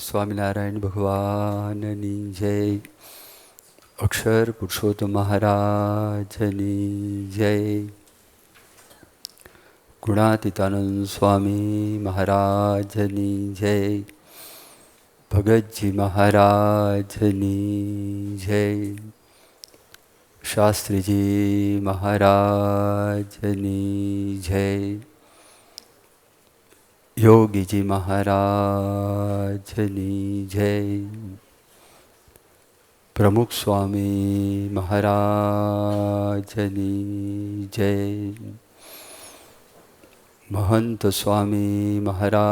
સ્વામિનારાયણ ભગવાનની જય. અક્ષર પુરુષોત્તમ મહારાજની જય. ગુણાતીતાનંદ સ્વામી મહારાજની જય. ભગતજી મહારાજની જય. શાસ્ત્રીજી મહારાજની જય. યોગીજી મહારાજની જય. પ્રમુખ સ્વામી મહારાજની જય. મહંત સ્વામી મહારાજની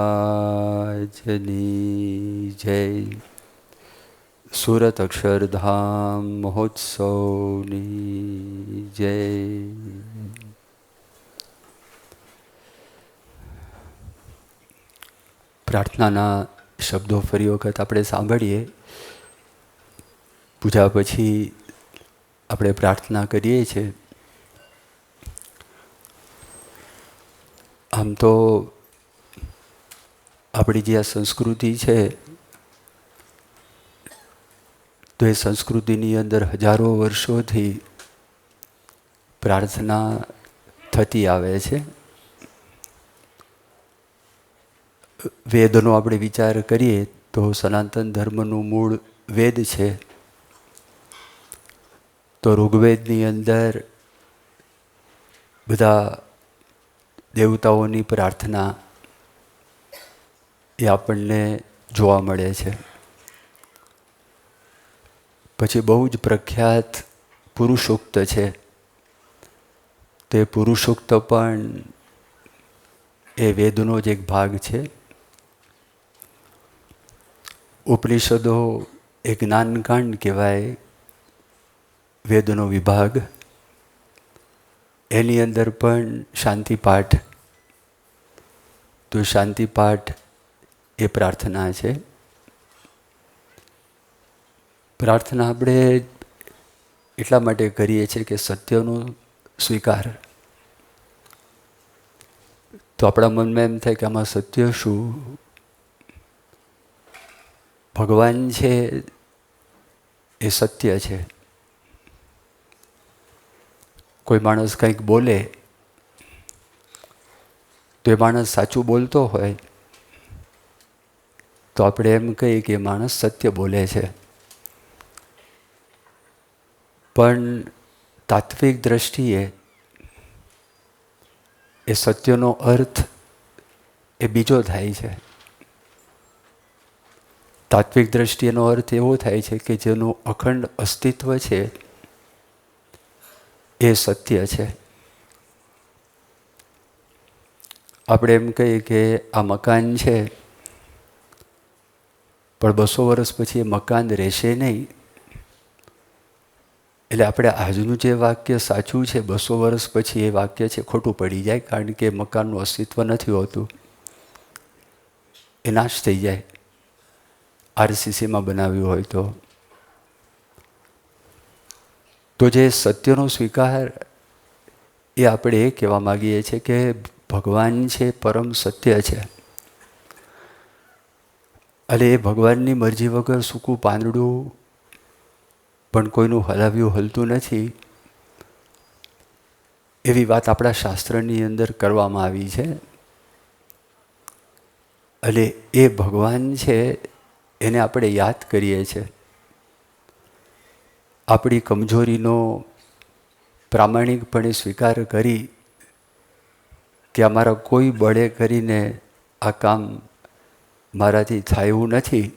જય. સુરત અક્ષરધામ મહોત્સવની જય. પ્રાર્થનાના શબ્દો ફરી વખત આપણે સાંભળીએ. પૂજા પછી આપણે પ્રાર્થના કરીએ છીએ. આમ તો આપણી જે આ સંસ્કૃતિ છે તો એ સંસ્કૃતિની અંદર હજારો વર્ષોથી પ્રાર્થના થતી આવે છે. વેદનો આપણે વિચાર કરીએ તો સનાતન ધર્મનું મૂળ વેદ છે. તો ઋગ્વેદની અંદર બધા દેવતાઓની પ્રાર્થના એ આપણને જોવા મળે છે. પછી બહુ જ પ્રખ્યાત પુરુષોક્ત છે. તે પુરુષોક્ત પણ એ વેદનો જ એક ભાગ છે. ઉપનિષદો એ જ્ઞાનકાંડ કહેવાય, વેદનો વિભાગ. એની અંદર પણ શાંતિપાઠ, તો શાંતિપાઠ એ પ્રાર્થના છે. પ્રાર્થના આપણે એટલા માટે કરીએ છીએ કે સત્યનો સ્વીકાર. તો આપણા મનમાં એમ થાય કે આમાં સત્ય શું? ભગવાન છે એ સત્ય છે. કોઈ માણસ કંઈક બોલે તો એ માણસ સાચું બોલતો હોય તો આપણે એમ કહીએ કે એ માણસ સત્ય બોલે છે. પણ તાત્વિક દ્રષ્ટિએ એ સત્યનો અર્થ એ બીજો થાય છે. તાત્વિક દ્રષ્ટિએનો અર્થ એવો થાય છે કે જેનું અખંડ અસ્તિત્વ છે એ સત્ય છે. આપણે એમ કહીએ કે આ મકાન છે પણ 200 વર્ષ પછી એ મકાન રહેશે નહીં. એટલે આપણે આજનું જે વાક્ય સાચું છે 200 વર્ષ પછી એ વાક્ય છે ખોટું પડી જાય, કારણ કે મકાનનું અસ્તિત્વ નથી હોતું, એ નાશ થઈ જાય. આરસીસીમાં બનાવ્યું હોય તો જે સત્યનો સ્વીકાર એ આપણે એ કહેવા માગીએ છીએ કે ભગવાન છે પરમ સત્ય છે. એટલે એ ભગવાનની મરજી વગર સૂકું પાંદડું પણ કોઈનું હલાવ્યું હલતું નથી, એવી વાત આપણા શાસ્ત્રની અંદર કરવામાં આવી છે. એટલે એ ભગવાન છે એને આપણે યાદ કરીએ છીએ. આપણી કમજોરીનો પ્રામાણિકપણે સ્વીકાર કરી કે અમારા કોઈ બળે કરીને આ કામ મારાથી થાય એવું નથી.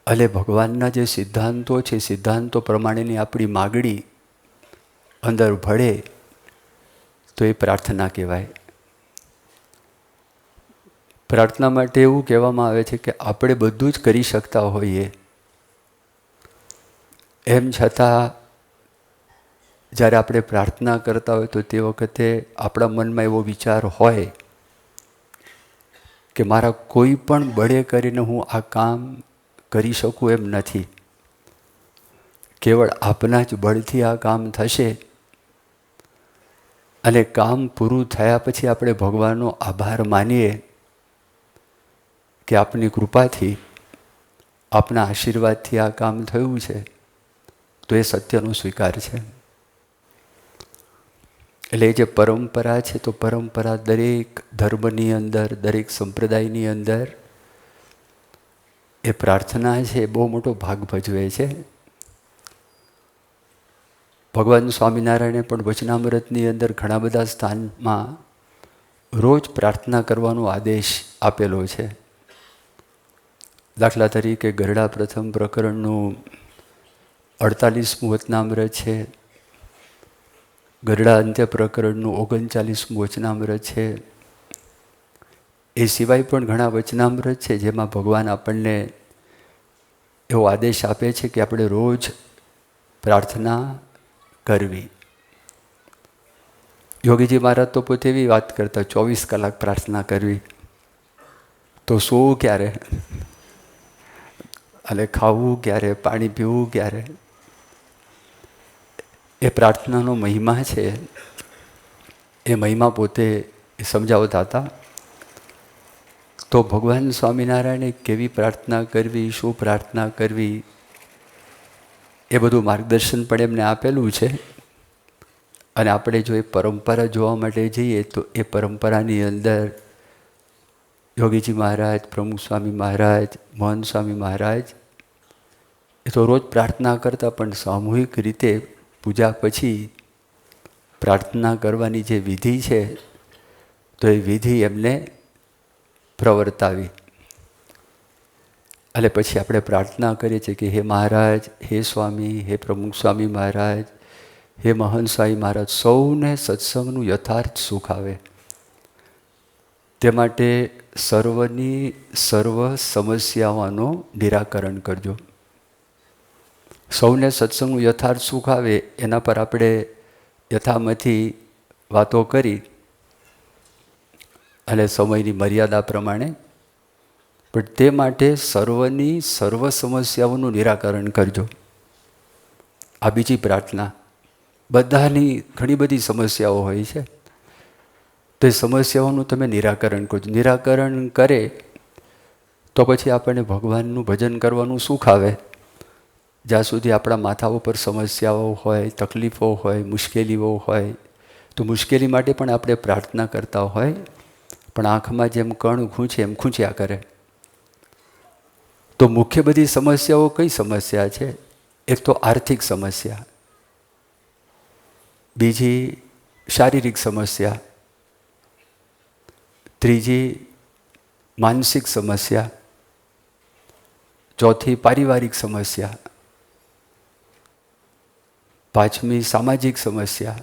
એટલે ભગવાનના જે સિદ્ધાંતો છે, સિદ્ધાંતો પ્રમાણેની આપણી માગણી અંદર ભળે તો એ પ્રાર્થના કહેવાય. પ્રાર્થના માટે એવું કહેવામાં આવે છે કે આપણે બધું જ કરી શકતા હોઈએ, એમ છતાં જ્યારે આપણે પ્રાર્થના કરતા હોય તો તે વખતે આપણા મનમાં એવો વિચાર હોય કે મારા કોઈ પણ બળે કરીને હું આ કામ કરી શકું એમ નથી. કેવળ આપના જ બળથી આ કામ થશે. અને કામ પૂરું થયા પછી આપણે ભગવાનનો આભાર માનીએ કે આપની કૃપાથી, આપના આશીર્વાદથી આ કામ થયું છે, તો એ સત્યનો સ્વીકાર છે. એટલે એ જે પરંપરા છે, તો પરંપરા દરેક ધર્મની અંદર, દરેક સંપ્રદાયની અંદર એ પ્રાર્થના છે એ બહુ મોટો ભાગ ભજવે છે. ભગવાન સ્વામિનારાયણે પણ વચનામૃતની અંદર ઘણા બધા સ્થાનમાં રોજ પ્રાર્થના કરવાનો આદેશ આપેલો છે. દાખલા તરીકે ગરડા પ્રથમ પ્રકરણનું 48મું વચનામૃત છે, ગરડા અંત્ય પ્રકરણનું 39મું વચનામૃત છે. એ સિવાય પણ ઘણા વચનામૃત છે જેમાં ભગવાન આપણને એવો આદેશ આપે છે કે આપણે રોજ પ્રાર્થના કરવી. યોગીજી મહારાજ તો પોતે એવી વાત કરતા, 24 કલાક પ્રાર્થના કરવી. તો સૂવું ક્યારે, અને ખાવું ક્યારે, પાણી પીવું ક્યારે? એ પ્રાર્થનાનો મહિમા છે, એ મહિમા પોતે સમજાવતા હતા. તો ભગવાન સ્વામિનારાયણે કેવી પ્રાર્થના કરવી, શું પ્રાર્થના કરવી, એ બધું માર્ગદર્શન પણ એમને આપેલું છે. અને આપણે જો એ પરંપરા જોવા માટે જઈએ તો એ પરંપરાની અંદર યોગીજી મહારાજ, પ્રમુખ સ્વામી મહારાજ, મહંત સ્વામી મહારાજ એ તો રોજ પ્રાર્થના કરતા, પણ સામૂહિક રીતે પૂજા પછી પ્રાર્થના કરવાની જે વિધિ છે, તો એ વિધિ એમને પ્રવર્તાવી. એટલે પછી આપણે પ્રાર્થના કરીએ છીએ કે હે મહારાજ, હે સ્વામી, હે પ્રમુખ સ્વામી મહારાજ, હે મહંત સ્વામી મહારાજ, સૌને સત્સંગનું યથાર્થ સુખ આવે. તે માટે સર્વની સર્વ સમસ્યાઓનું નિરાકરણ કરજો. સૌને સત્સંગનું યથાર્થ સુખ આવે એના પર આપણે યથામથી વાતો કરી અને સમયની મર્યાદા પ્રમાણે, પણ તે માટે સર્વની સર્વ સમસ્યાઓનું નિરાકરણ કરજો. આ બીજી પ્રાર્થના. બધાની ઘણી બધી સમસ્યાઓ હોય છે, તો એ સમસ્યાઓનું તમે નિરાકરણ કરજો. નિરાકરણ કરે તો પછી આપણને ભગવાનનું ભજન કરવાનું સુખ આવે. જ્યાં સુધી આપણા માથા ઉપર સમસ્યાઓ હોય, તકલીફો હોય, મુશ્કેલીઓ હોય, તો મુશ્કેલી માટે પણ આપણે પ્રાર્થના કરતા હોય, પણ આંખમાં જેમ કણ ખૂંચે એમ ખૂંચ્યા કરે. તો મુખ્ય બધી સમસ્યાઓ કઈ સમસ્યા છે? એક તો આર્થિક સમસ્યા, બીજી શારીરિક સમસ્યા, ત્રીજી માનસિક સમસ્યા, ચોથી પારિવારિક સમસ્યા, પાંચમી સામાજિક સમસ્યા.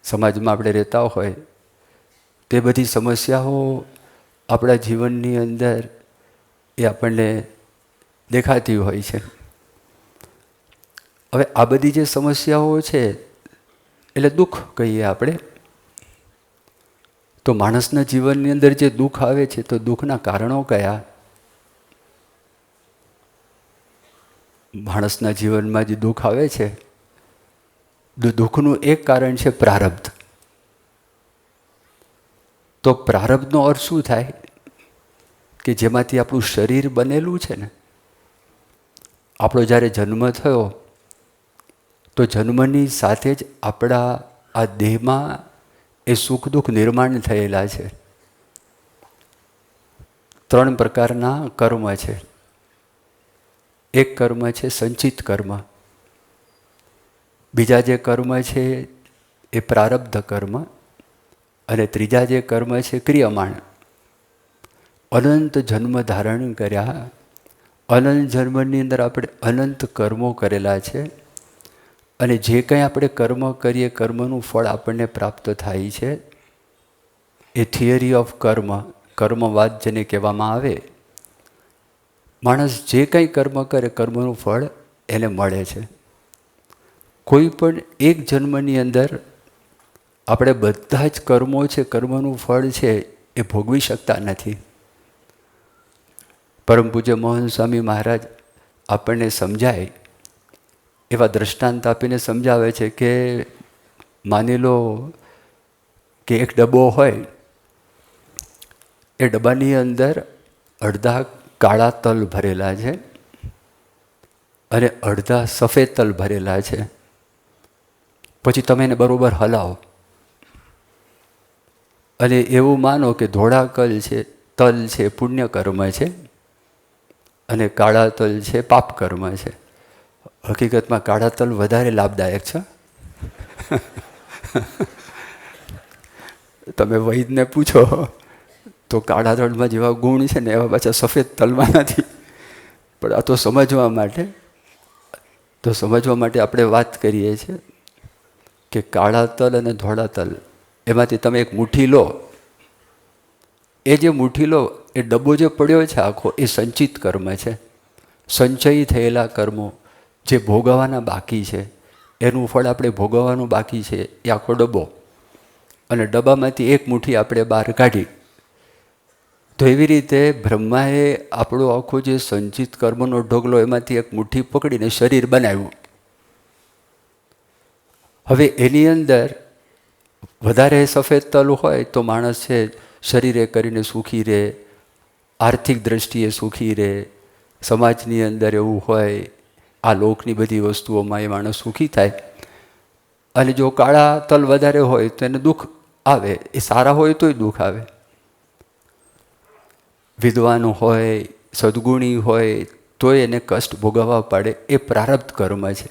સમાજમાં આપણે રહેતા હોય તે બધી સમસ્યાઓ આપણા જીવનની અંદર એ આપણને દેખાતી હોય છે. હવે આ બધી જે સમસ્યાઓ છે એટલે દુઃખ કહીએ આપણે. તો માણસના જીવનની અંદર જે દુઃખ આવે છે, તો દુઃખના કારણો કયા? માણસના જીવનમાં જે દુઃખ આવે છે, દુઃખનું એક કારણ છે પ્રારબ્ધ. તો પ્રારબ્ધનો અર્થ શું થાય? કે જેમાંથી આપણું શરીર બનેલું છે ને, આપણો જ્યારે જન્મ થયો તો જન્મની સાથે જ આપણા આ દેહમાં એ સુખ દુઃખ નિર્માણ થયેલા છે. 3 પ્રકારના કર્મ છે. એક કર્મ છે સંચિત કર્મ, બીજા જે કર્મ છે એ પ્રારબ્ધ કર્મ, અને ત્રીજા જે કર્મ છે ક્રિયમાણ. અનંત જન્મ ધારણ કર્યા, અનંત જન્મની અંદર આપણે અનંત કર્મો કરેલા છે, અને જે કંઈ આપણે કર્મ કરીએ કર્મનું ફળ આપણને પ્રાપ્ત થાય છે. એ થિયરી ઓફ કર્મ, કર્મવાદ જેને કહેવામાં આવે. માણસ જે કંઈ કર્મ કરે કર્મનું ફળ એને મળે છે. કોઈ પણ એક જન્મની અંદર આપણે બધા જ કર્મો છે, કર્મનું ફળ છે એ ભોગવી શકતા નથી. પરમ પૂજ્ય મોહન સ્વામી મહારાજ આપણને સમજાય એવા દ્રષ્ટાંત આપીને સમજાવે છે કે માની લો કે એક ડબ્બો હોય, એ ડબ્બાની અંદર અડધા કાળા તલ ભરેલા છે અને અડધા સફેદ તલ ભરેલા છે. પછી તમે એને બરોબર હલાવો અને એવું માનો કે ધોળા તલ છે પુણ્ય કર્મ છે અને કાળા તલ છે પાપ કર્મ છે. હકીકતમાં કાળા તલ વધારે લાભદાયક છે. તમે વૈદને પૂછો તો કાળા તલમાં જેવા ગુણ છે ને એવા પાછા સફેદ તલમાં નથી. પણ આ તો સમજવા માટે આપણે વાત કરીએ છીએ કે કાળા તલ અને ધોળા તલ એમાંથી તમે એક મુઠ્ઠી લો. એ જે મુઠ્ઠી લો એ ડબ્બો જે પડ્યો છે આખો એ સંચિત કર્મ છે. સંચયી થયેલા કર્મો જે ભોગવવાના બાકી છે એનું ફળ આપણે ભોગવવાનું બાકી છે એ આખો ડબ્બો. અને ડબ્બામાંથી એક મુઠ્ઠી આપણે બહાર કાઢી. તો એવી રીતે બ્રહ્માએ આપણો આખો જે સંચિત કર્મનો ઢગલો એમાંથી એક મુઠ્ઠી પકડીને શરીર બનાવ્યું. હવે એની અંદર વધારે સફેદ તલ હોય તો માણસ છે શરીરે કરીને સુખી રહે, આર્થિક દ્રષ્ટિએ સુખી રહે, સમાજની અંદર એવું હોય આ લોકની બધી વસ્તુઓમાં એ માણસ સુખી થાય. અને જો કાળા તલ વધારે હોય તો એને દુઃખ આવે. એ સારા હોય તોય દુઃખ આવે. વિદ્વાન હોય, સદગુણી હોય તોય એને કષ્ટ ભોગવવા પડે. એ પ્રારબ્ધ કર્મ છે.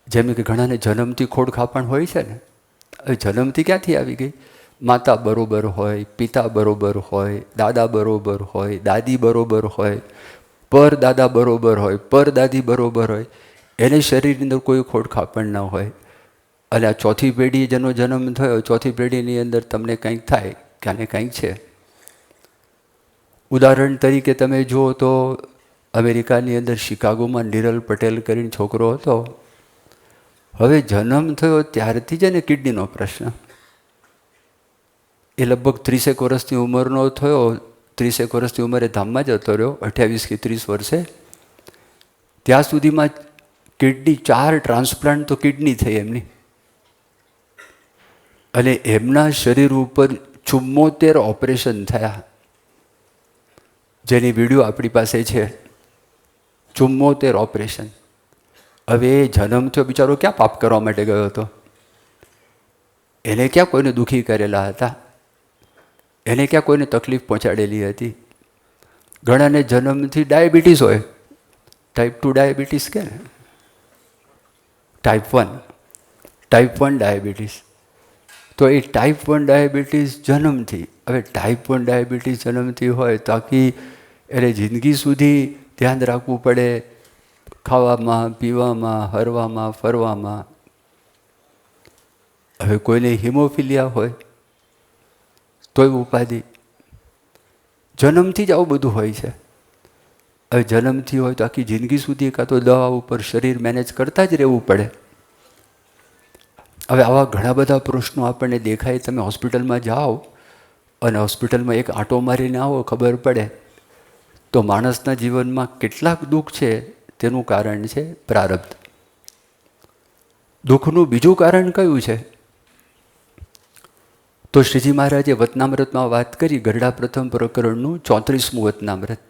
જેમ કે ઘણાને જન્મથી ખોડ ખાપણ હોય છે ને, હવે જન્મથી ક્યાંથી આવી ગઈ? માતા બરોબર હોય, પિતા બરોબર હોય, દાદા બરોબર હોય, દાદી બરોબર હોય, પરદાદા બરોબર હોય, પરદાદી બરોબર હોય, એને શરીરની અંદર કોઈ ખોડ ખાપણ ના હોય. અને આ ચોથી પેઢી જેનો જન્મ થયો, ચોથી પેઢીની અંદર તમને કંઈક થાય કે આને કંઈક છે. ઉદાહરણ તરીકે તમે જુઓ તો અમેરિકાની અંદર શિકાગોમાં નિરલ પટેલ કરીને છોકરો હતો. હવે જન્મ થયો ત્યારથી જ એને કિડનીનો પ્રશ્ન. એ લગભગ 30 વર્ષની ઉંમરનો થયો. 30 વર્ષની ઉંમરે ધામમાં જતો રહ્યો. 28 કે 30 વર્ષે ત્યાં સુધીમાં કિડની 4 ટ્રાન્સપ્લાન્ટ તો કિડની થઈ એમની. અને એમના શરીર ઉપર 74 ઓપરેશન થયા, જેની વિડીયો આપણી પાસે છે. 74 ઓપરેશન. હવે એ જન્મ થયો બિચારો ક્યાં પાપ કરવા માટે ગયો હતો? એને ક્યાં કોઈને દુઃખી કરેલા હતા? એને ક્યાં કોઈને તકલીફ પહોંચાડેલી હતી? ઘણાને જન્મથી ડાયાબિટીસ હોય, ટાઈપ 2 ડાયાબિટીસ કે ને, ટાઈપ 1 ડાયાબિટીસ. તો એ ટાઈપ 1 ડાયાબિટીસ જન્મથી. હવે ટાઈપ 1 ડાયાબિટીસ જન્મથી હોય તો આખી એને જિંદગી સુધી ધ્યાન રાખવું પડે, ખાવામાં, પીવામાં, હરવામાં, ફરવામાં. હવે કોઈને હિમોફિલિયા હોય તોય ઉપાધિ. જન્મથી જ આવું બધું હોય છે. હવે જન્મથી હોય તો આખી જિંદગી સુધી કાં તો દવા ઉપર શરીર મેનેજ કરતા જ રહેવું પડે. હવે આવા ઘણા બધા પ્રશ્નો આપણને દેખાય. તમે હોસ્પિટલમાં જાઓ અને હોસ્પિટલમાં એક આંટો મારીને આવો, ખબર પડે તો માણસના જીવનમાં કેટલાક દુઃખ છે. તેનું કારણ છે પ્રારબ્ધ. દુઃખનું બીજું કારણ કયું છે? તો શ્રીજી મહારાજે વતનામૃતમાં વાત કરી. ગરડા પ્રથમ પ્રકરણનું 34મું વતનામૃત.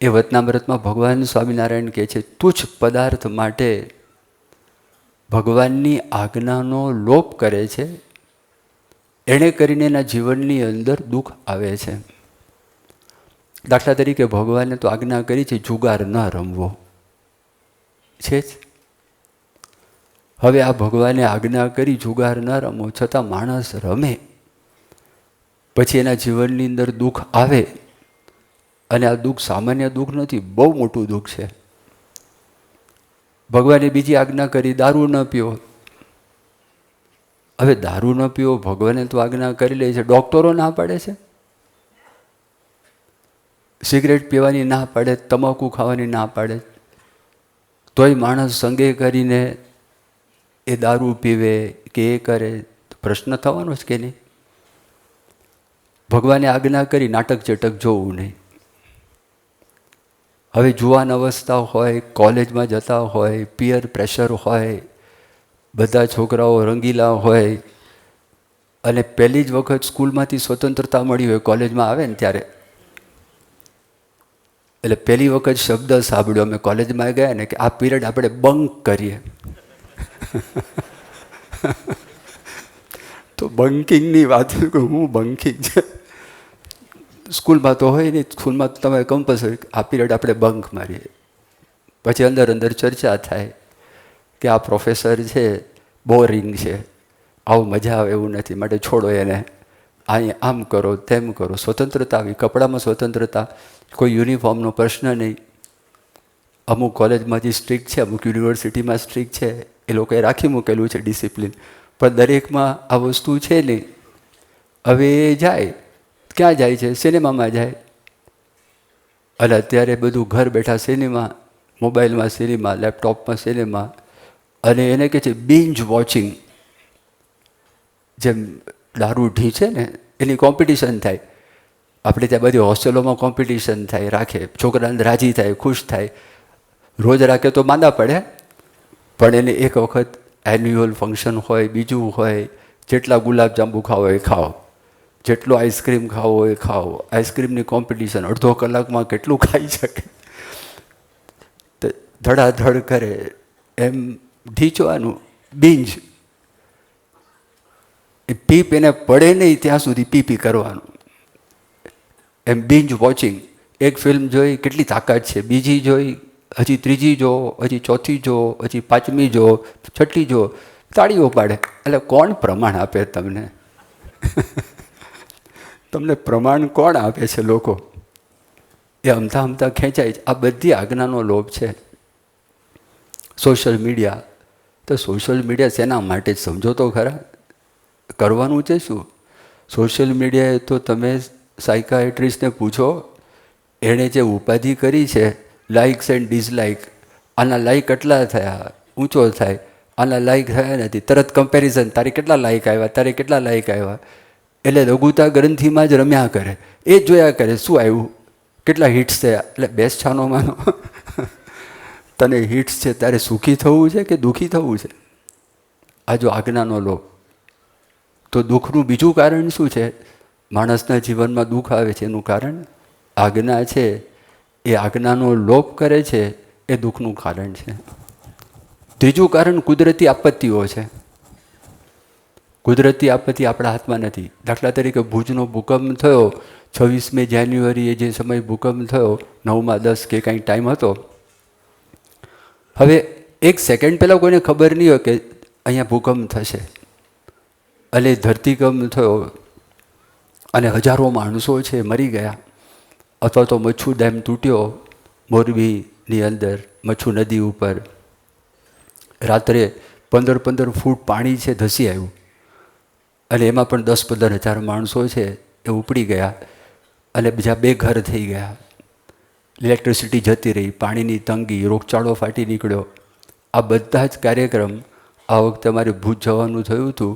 એ વતનામૃતમાં ભગવાન સ્વામિનારાયણ કહે છે, તુચ્છ પદાર્થ માટે ભગવાનની આજ્ઞાનો લોપ કરે છે, એણે કરીને એના જીવનની અંદર દુઃખ આવે છે. દાખલા તરીકે ભગવાને તો આજ્ઞા કરી છે જુગાર ન રમવો છે જ. હવે આ ભગવાને આજ્ઞા કરી જુગાર ન રમવો, છતાં માણસ રમે, પછી એના જીવનની અંદર દુઃખ આવે. અને આ દુઃખ સામાન્ય દુઃખ નથી, બહુ મોટું દુઃખ છે. ભગવાને બીજી આજ્ઞા કરી દારૂ ન પીવો. હવે દારૂ ન પીવો ભગવાને તો આજ્ઞા કરી લે છે, ડૉક્ટરો ના પાડે છે. સિગરેટ પીવાની ના પાડે, તમાકુ ખાવાની ના પાડે, તોય માણસ સંગે કરીને એ દારૂ પીવે કે એ કરે તો પ્રશ્ન થવાનો જ કે નહીં. ભગવાને આજ્ઞા કરી નાટક ચટક જોવું નહીં. હવે જુવાન અવસ્થા હોય, કોલેજમાં જતા હોય, પિયર પ્રેશર હોય, બધા છોકરાઓ રંગીલા હોય, અને પહેલી જ વખત સ્કૂલમાંથી સ્વતંત્રતા મળી હોય, કોલેજમાં આવે ને ત્યારે એટલે પહેલી વખત શબ્દ સાંભળ્યો અમે કોલેજમાં ગયા ને કે આ પીરિયડ આપણે બંક કરીએ. તો બંકિંગની વાત હું બંકિંગ છે. સ્કૂલમાં તો હોય નહીં, સ્કૂલમાં તો તમે કમ્પલસરી આ પીરિયડ આપણે બંક મારીએ. પછી અંદર અંદર ચર્ચા થાય કે આ પ્રોફેસર છે બોરિંગ છે, આવું મજા આવે એવું નથી, માટે છોડો એને, અહીં આમ કરો તેમ કરો. સ્વતંત્રતા આવી, કપડામાં સ્વતંત્રતા, કોઈ યુનિફોર્મનો પ્રશ્ન નહીં. અમુક કોલેજમાંથી સ્ટ્રિક્ટ છે, અમુક યુનિવર્સિટીમાં સ્ટ્રિક્ટ છે, એ લોકોએ રાખી મૂકેલું છે ડિસિપ્લિન, પણ દરેકમાં આ વસ્તુ છે નહીં. હવે એ જાય, ક્યાં જાય છે? સિનેમામાં જાય. અને અત્યારે બધું ઘર બેઠા સિનેમા, મોબાઈલમાં સિનેમા, લેપટોપમાં સિનેમા, અને એને કહે છે બિંજ વોચિંગ. જેમ દારૂ ઢીંચે ને એની કોમ્પિટિશન થાય. આપણે ત્યાં બધી હોસ્ટેલોમાં કોમ્પિટિશન થાય, રાખે, છોકરાને રાજી થાય, ખુશ થાય. રોજ રાખે તો માંદા પડે, પણ એને એક વખત એન્યુઅલ ફંક્શન હોય, બીજું હોય, જેટલા ગુલાબજાંબુ ખાવો એ ખાઓ, જેટલો આઈસ્ક્રીમ ખાવો એ ખાઓ. આઈસ્ક્રીમની કોમ્પિટિશન, અડધો કલાકમાં કેટલું ખાઈ શકે, ધડાધડ કરે, એમ ઢીંચવાનું, બિંજ. એ પીપ એને પડે નહીં ત્યાં સુધી પીપી કરવાનું, એમ બિંજ વોચિંગ. એક ફિલ્મ જોઈ, કેટલી તાકાત છે, બીજી જોઈ, હજી ત્રીજી જો, હજી ચોથી જો, હજી પાંચમી જો, છઠ્ઠી જો, તાળીઓ પાડે. એટલે કોણ પ્રમાણ આપે તમને? તમને પ્રમાણ કોણ આપે છે? લોકો એ અમથા અમથા ખેંચાય છે. આ બધી આજ્ઞાનો લોભ છે. સોશિયલ મીડિયા, તો સોશિયલ મીડિયા શેના માટે? સમજો તો ખરા, કરવાનું છે શું? સોશિયલ મીડિયાએ તો તમે સાયકાઇટ્રિસ્ટને પૂછો, એણે જે ઉપાધિ કરી છે લાઇક્સ એન્ડ ડિસલાઇક, આના લાઇક એટલા થયા, ઊંચો થાય, આના લાઇક થયા નથી, તરત કમ્પેરિઝન, તારે કેટલા લાઇક આવ્યા, તારે કેટલા લાઇક આવ્યા. એટલે લઘુતા ગ્રંથિમાં જ રમ્યા કરે, એ જ જોયા કરે, શું આવ્યું, કેટલા હિટ્સ થયા. એટલે બેસ છાનો માનો, તને હિટ્સ છે તારે સુખી થવું છે કે દુઃખી થવું છે? આ જો આજ્ઞાનો લોભ. તો દુઃખનું બીજું કારણ શું છે? માણસના જીવનમાં દુઃખ આવે છે એનું કારણ આજ્ઞા છે. એ આજ્ઞાનો લોભ કરે છે, એ દુઃખનું કારણ છે. ત્રીજું કારણ કુદરતી આપત્તિઓ છે. કુદરતી આપત્તિ આપણા હાથમાં નથી. દાખલા તરીકે ભુજનો ભૂકંપ થયો 26મી જાન્યુઆરીએ, જે સમય ભૂકંપ થયો 9:10 કે કાંઈ ટાઈમ હતો. હવે એક સેકન્ડ પહેલાં કોઈને ખબર નહીં હોય કે અહીંયા ભૂકંપ થશે, અને ધરતીકંપ થયો અને હજારો માણસો છે મરી ગયા. અથવા તો મચ્છુ ડેમ તૂટ્યો મોરબીની અંદર, મચ્છુ નદી ઉપર, રાત્રે 15 ફૂટ પાણી છે ધસી આવ્યું, અને એમાં પણ 10-15 હજાર માણસો છે એ ઉપડી ગયા, અને બીજા 2 ઘર થઈ ગયા. ઇલેક્ટ્રિસિટી જતી રહી, પાણીની તંગી, રોગચાળો ફાટી નીકળ્યો. આ બધા જ કાર્યક્રમ આ વખતે અમારે ભુજ જવાનું થયું હતું,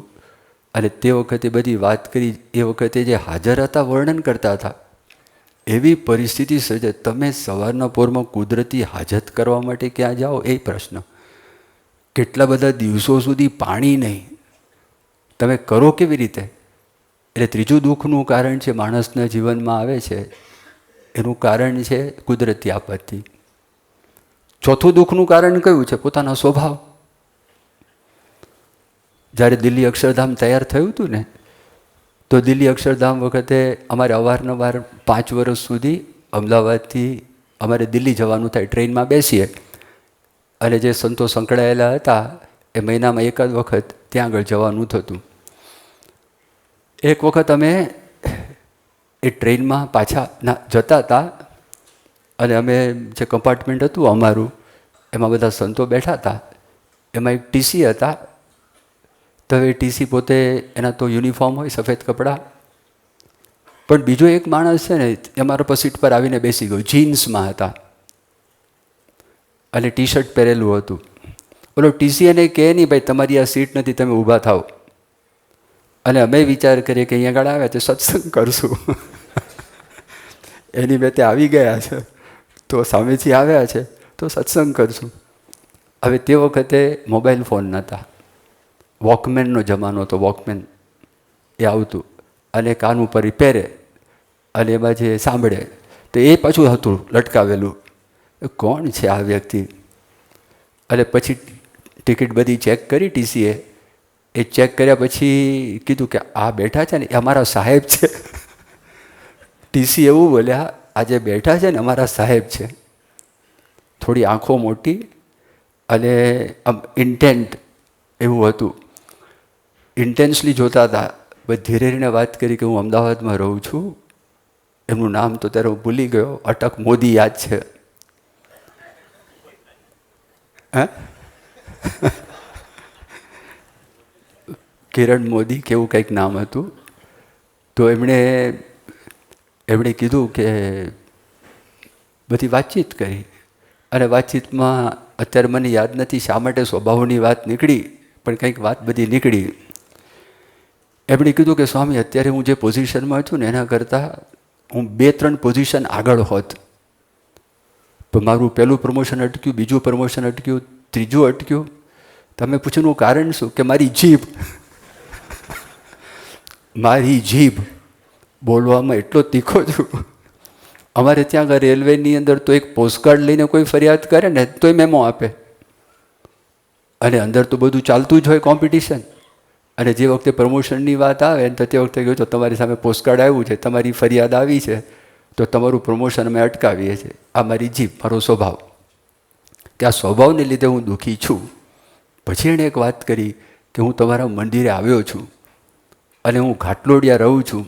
અને તે વખતે બધી વાત કરી. એ વખતે જે હાજર હતા વર્ણન કરતા હતા. એવી પરિસ્થિતિ સર્જે. તમે સવારના પોરમાં કુદરતી હાજત કરવા માટે ક્યાં જાઓ એ પ્રશ્ન. કેટલા બધા દિવસો સુધી પાણી નહીં, તમે કરો કેવી રીતે? એટલે ત્રીજું દુઃખનું કારણ છે માણસના જીવનમાં આવે છે, એનું કારણ છે કુદરતી આપત્તિ. ચોથું દુઃખનું કારણ કયું છે? પોતાનો સ્વભાવ. જ્યારે દિલ્હી અક્ષરધામ તૈયાર થયું હતું ને, તો દિલ્હી અક્ષરધામ વખતે અમારે અવારનવાર 5 વર્ષ સુધી અમદાવાદથી અમારે દિલ્હી જવાનું થાય, ટ્રેનમાં બેસીએ, અને જે સંતો સંકળાયેલા હતા એ મહિનામાં એકાદ વખત ત્યાં આગળ જવાનું થતું. એક વખત અમે એ ટ્રેનમાં પાછા જતા હતા, અને અમે જે કમ્પાર્ટમેન્ટ હતું અમારું, એમાં બધા સંતો બેઠા હતા. એમાં એક ટીસી હતા. તો એ ટીસી પોતે, એના તો યુનિફોર્મ હોય, સફેદ કપડાં, પણ બીજો એક માણસ છે ને એ અમારા પર સીટ પર આવીને બેસી ગયો. જીન્સમાં હતા અને ટી શર્ટ પહેરેલું હતું. ઓલો ટીસી એને કહે નહીં, ભાઈ તમારી આ સીટ નથી, તમે ઊભા થાવ. અને અમે વિચાર કરીએ કે અહીંયા આગળ આવ્યા તો સત્સંગ કરશું. એની મેં તે આવી ગયા છે, તો સામેથી આવ્યા છે તો સત્સંગ કરશું. હવે તે વખતે મોબાઈલ ફોન નહોતા, વોકમેનનો જમાનો હતો. વોકમેન એ આવતું, અને કાન ઉપર પહેરે, અને એમાં જે સાંભળે. તો એ પાછું હતું લટકાવેલું. કોણ છે આ વ્યક્તિ? અને પછી ટિકિટ બધી ચેક કરી ટીસીએ. એ ચેક કર્યા પછી કીધું કે આ બેઠા છે ને એ અમારા સાહેબ છે. ટીસી એવું બોલ્યા, આજે બેઠા છે ને અમારા સાહેબ છે. થોડી આંખો મોટી અને આમ ઇન્ટેન્ટ એવું હતું. ઇન્ટેન્સલી જોતા હતા. બસ ધીરે ધીરે વાત કરી કે હું અમદાવાદમાં રહું છું. એમનું નામ તો ત્યારે હું ભૂલી ગયો. અટક મોદી યાદ છે. હા, કિરણ મોદી કેવું કંઈક નામ હતું. તો એમણે કીધું કે બધી વાતચીત કરી. અને વાતચીતમાં અત્યારે મને યાદ નથી શા માટે સ્વભાવની વાત નીકળી, પણ કંઈક વાત બધી નીકળી. એમણે કીધું કે સ્વામી, અત્યારે હું જે પોઝિશનમાં છું ને એના કરતાં હું 2-3 પોઝિશન આગળ હોત. પણ મારું પહેલું પ્રમોશન અટક્યું, બીજું પ્રમોશન અટક્યું, ત્રીજું અટક્યું. તમે પૂછ્યું કારણ શું? કે મારી જીભ. મારી જીભ બોલવામાં એટલો તીખો છું. અમારે ત્યાં આગળ રેલવેની અંદર તો એક પોસ્ટકાર્ડ લઈને કોઈ ફરિયાદ કરે ને તોય મેમો આપે. અને અંદર તો બધું ચાલતું જ હોય, કોમ્પિટિશન. અને જે વખતે પ્રમોશનની વાત આવે ને તો તે વખતે કહ્યું તો તમારી સામે પોસ્ટકાર્ડ આવ્યું છે, તમારી ફરિયાદ આવી છે, તો તમારું પ્રમોશન અમે અટકાવીએ છીએ. આ મારી જીભ, મારો સ્વભાવ. કે આ સ્વભાવને લીધે હું દુઃખી છું. પછી એણે એક વાત કરી કે હું તમારા મંદિરે આવ્યો છું અને હું ઘાટલોડિયા રહું છું.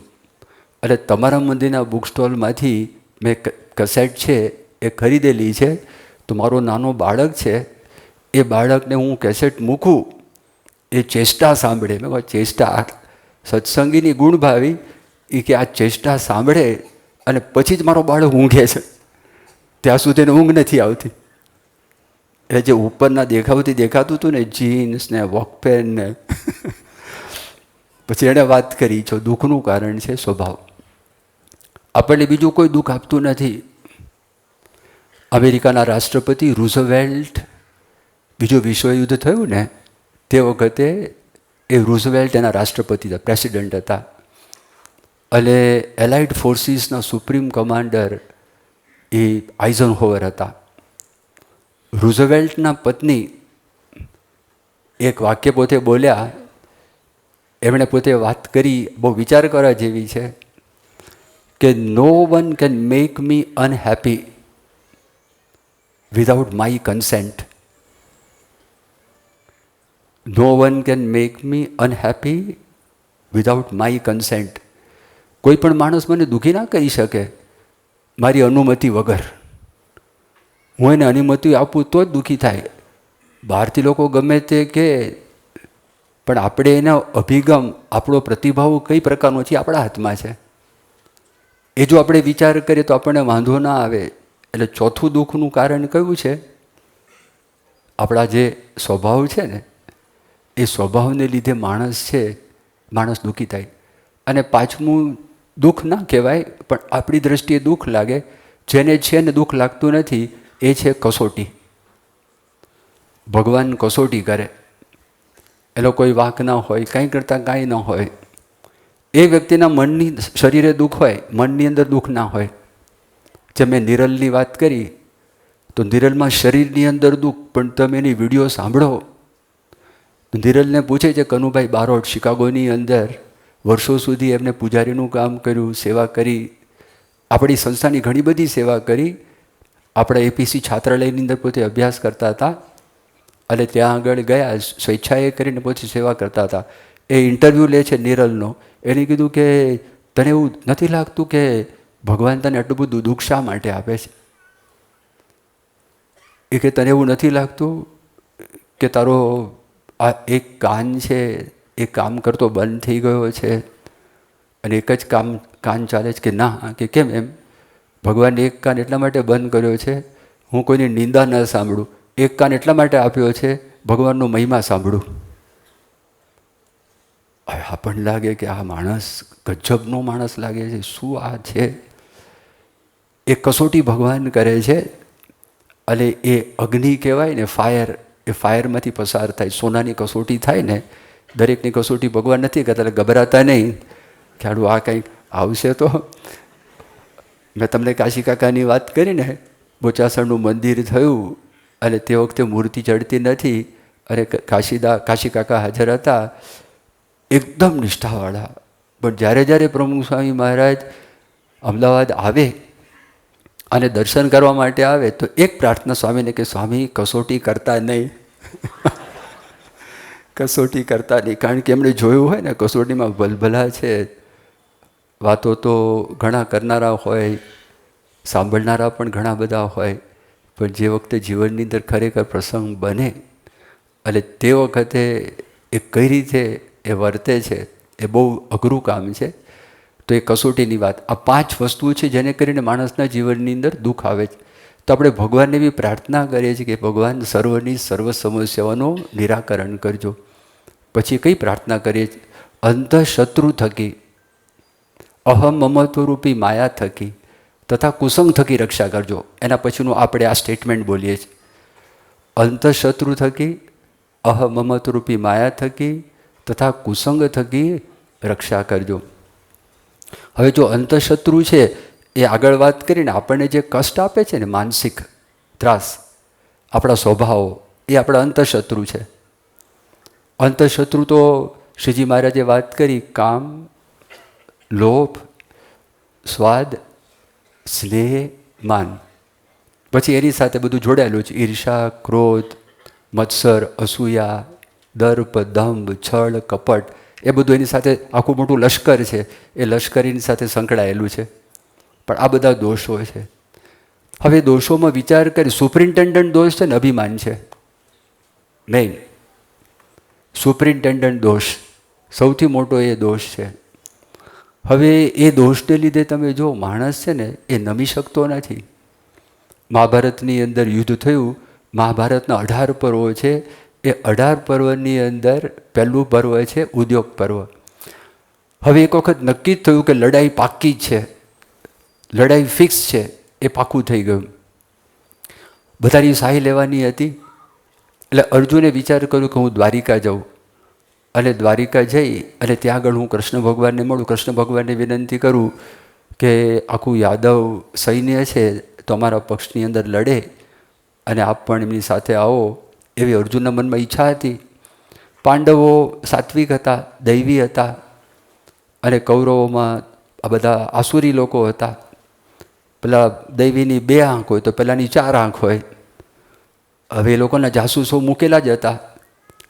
અને તમારા મંદિરના બુક સ્ટોલમાંથી મેં કસેટ છે એ ખરીદેલી છે. તો મારો નાનો બાળક છે, એ બાળકને હું કેસેટ મૂકું, એ ચેષ્ટા સાંભળે. મેં કહ્યું ચેષ્ટા? સત્સંગીની ગુણ ભાવી એ કે આ ચેષ્ટા સાંભળે અને પછી જ મારો બાળક ઊંઘે છે. ત્યાં સુધી એને ઊંઘ નથી આવતી. એટલે જે ઉપરના દેખાવથી દેખાતું હતું ને, જીન્સ ને વોકપેન ને પછી એણે વાત કરી છો દુઃખનું કારણ છે સ્વભાવ. આપણને બીજું કોઈ દુઃખ આપતું નથી. અમેરિકાના રાષ્ટ્રપતિ રૂઝવેલ્ટ, બીજું વિશ્વયુદ્ધ થયું ને તે વખતે એ રૂઝવેલ્ટ એના રાષ્ટ્રપતિ હતા, પ્રેસિડન્ટ હતા. અને એલાઇડ ફોર્સીસના સુપ્રીમ કમાન્ડર એ આઇઝનહોવર હતા. રૂઝવેલ્ટના પત્ની એક વાક્ય પોતે બોલ્યા, એમણે પોતે વાત કરી, બહુ વિચાર કરવા જેવી છે કે no one can make me unhappy without my consent. No one can make me unhappy without my consent. કોઈ પણ માણસ મને દુઃખી ના કરી શકે મારી અનુમતિ વગર. હું એને અનુમતિ આપું તો જ દુઃખી થાય. બહારથી લોકો ગમે તે કે, પણ આપણે એનો અભિગમ, આપણો પ્રતિભાવ કઈ પ્રકારનો છે આપણા હાથમાં છે. એ જો આપણે વિચાર કરીએ તો આપણને વાંધો ના આવે. એટલે ચોથું દુઃખનું કારણ કયું છે? આપણા જે સ્વભાવ છે ને, એ સ્વભાવને લીધે માણસ દુઃખી થાય. અને પાંચમું દુઃખ ના કહેવાય, પણ આપણી દ્રષ્ટિએ દુઃખ લાગે, જેને છે ને દુઃખ લાગતું નથી, એ છે કસોટી. ભગવાન કસોટી કરે. એનો કોઈ વાંક ના હોય, કંઈ કરતાં કાંઈ ન હોય. એ વ્યક્તિના મનની, શરીરે દુઃખ હોય, મનની અંદર દુઃખ ના હોય. જેમ મેં નિરલની વાત કરી, તો નિરલમાં શરીરની અંદર દુઃખ, પણ તમે એની વિડીયો સાંભળો. નિરલને પૂછે છે કનુભાઈ બારોટ, શિકાગોની અંદર વર્ષો સુધી એમને પૂજારીનું કામ કર્યું, સેવા કરી, આપણી સંસ્થાની ઘણી બધી સેવા કરી. આપણા એપીસી છાત્રાલયની અંદર પોતે અભ્યાસ કરતા હતા અને ત્યાં આગળ ગયા, સ્વેચ્છાએ કરીને પછી સેવા કરતા હતા. એ ઇન્ટરવ્યૂ લે છે નિરલનો. એને કીધું કે તને એવું નથી લાગતું કે ભગવાન તને આટલું બધું દુઃખ શા માટે આપે છે? એ કે તને એવું નથી લાગતું કે તારો આ એક કાન છે એ કામ કરતો બંધ થઈ ગયો છે અને એક જ કાન ચાલે છે? કે ના. કે કેમ એમ? ભગવાને એક કાન એટલા માટે બંધ કર્યો છે હું કોઈની નિંદા ન સાંભળું. એક કાન એટલા માટે આપ્યો છે ભગવાનનો મહિમા સાંભળું. હવે આપણને લાગે કે આ માણસ ગજબનો માણસ લાગે છે, શું આ છે? એ કસોટી ભગવાન કરે છે. અને એ અગ્નિ કહેવાય ને, ફાયર, એ ફાયરમાંથી પસાર થાય. સોનાની કસોટી થાય ને, દરેકની કસોટી ભગવાન નથી કરતા. એટલે ગભરાતા નહીં કે આડું આ કંઈક આવશે તો. મેં તમને કાશી કાકાની વાત કરીને, બોચાસણનું મંદિર થયું અને તે વખતે મૂર્તિ ચડતી નથી અને કાશી કાકા હાજર હતા, એકદમ નિષ્ઠાવાળા. પણ જ્યારે જ્યારે પ્રમુખ સ્વામી મહારાજ અમદાવાદ આવે અને દર્શન કરવા માટે આવે તો એક પ્રાર્થના સ્વામીને કે સ્વામી કસોટી કરતા નહીં. કસોટી કરતા નહીં, કારણ કે એમણે જોયું હોય ને કસોટીમાં ભલભલા છે. વાતો તો ઘણા કરનારા હોય, સાંભળનારા પણ ઘણા બધા હોય, પણ જે વખતે જીવનની અંદર ખરેખર પ્રસંગ બને અને તે વખતે એ કઈ રીતે એ વર્તે છે એ બહુ અઘરું કામ છે. તો એ કસોટીની વાત, આ 5 વસ્તુઓ છે જેને કરીને માણસના જીવનની અંદર દુઃખ આવે છે. તો આપણે ભગવાનને બી પ્રાર્થના કરીએ છીએ કે ભગવાન સર્વની સર્વ સમસ્યાઓનું નિરાકરણ કરજો. પછી કઈ પ્રાર્થના કરીએ છીએ? અંતઃશત્રુ થકી, અહમ મમત્વરૂપી માયા થકી તથા કુસંગ થકી રક્ષા કરજો. એના પછીનું આપણે આ સ્ટેટમેન્ટ બોલીએ છીએ. અંતઃશત્રુ થકી, અહમ મમત્વરૂપી માયા થકી તથા કુસંગ થકી રક્ષા કરજો. હવે જો અંતઃશત્રુ છે એ આગળ વાત કરીને આપણને જે કષ્ટ આપે છે ને, માનસિક ત્રાસ, આપણા સ્વભાવો, એ આપણા અંતઃશત્રુ છે. અંતઃશત્રુ તો શ્રીજી મહારાજે વાત કરી, કામ, લોભ, સ્વાદ, સ્નેહ, માન. પછી એની સાથે બધું જોડાયેલું છે, ઈર્ષા, ક્રોધ, મત્સર, અસૂયા, દર્પ, દંભ, છળ, કપટ. એ બધું એની સાથે આખું મોટું લશ્કર છે, એ લશ્કરીની સાથે સંકળાયેલું છે. પણ આ બધા દોષો છે. હવે દોષોમાં વિચાર કરી, સુપરિન્ટેન્ડન્ટ દોષ છે ને અભિમાન છે નહીં. સુપરિન્ટેન્ડન્ટ દોષ સૌથી મોટો એ દોષ છે. હવે એ દોષને લીધે તમે જો માણસ છે ને એ નમી શકતો નથી. મહાભારતની અંદર યુદ્ધ થયું, મહાભારતના 18 પર્વો છે. એ 18 પર્વની અંદર પહેલું પર્વ છે ઉદ્યોગ પર્વ. હવે એક વખત નક્કી જ થયું કે લડાઈ પાક્કી જ છે, લડાઈ ફિક્સ છે, એ પાક્કું થઈ ગયું. બધાની સહાય લેવાની હતી. એટલે અર્જુને વિચાર કર્યો કે હું દ્વારિકા જાઉં અને દ્વારિકા જઈ અને ત્યાં આગળ હું કૃષ્ણ ભગવાનને મળું, કૃષ્ણ ભગવાનને વિનંતી કરું કે આખું યાદવ સૈન્ય છે તો અમારા પક્ષની અંદર લડે અને આપ પણ એમની સાથે આવો, એવી અર્જુનના મનમાં ઈચ્છા હતી. પાંડવો સાત્વિક હતા, દૈવી હતા અને કૌરવોમાં આ બધા આસુરી લોકો હતા. પેલા દૈવીની 2 આંખ હોય તો પેલાની 4 આંખ હોય. હવે એ લોકોના જાસૂસો મૂકેલા જ હતા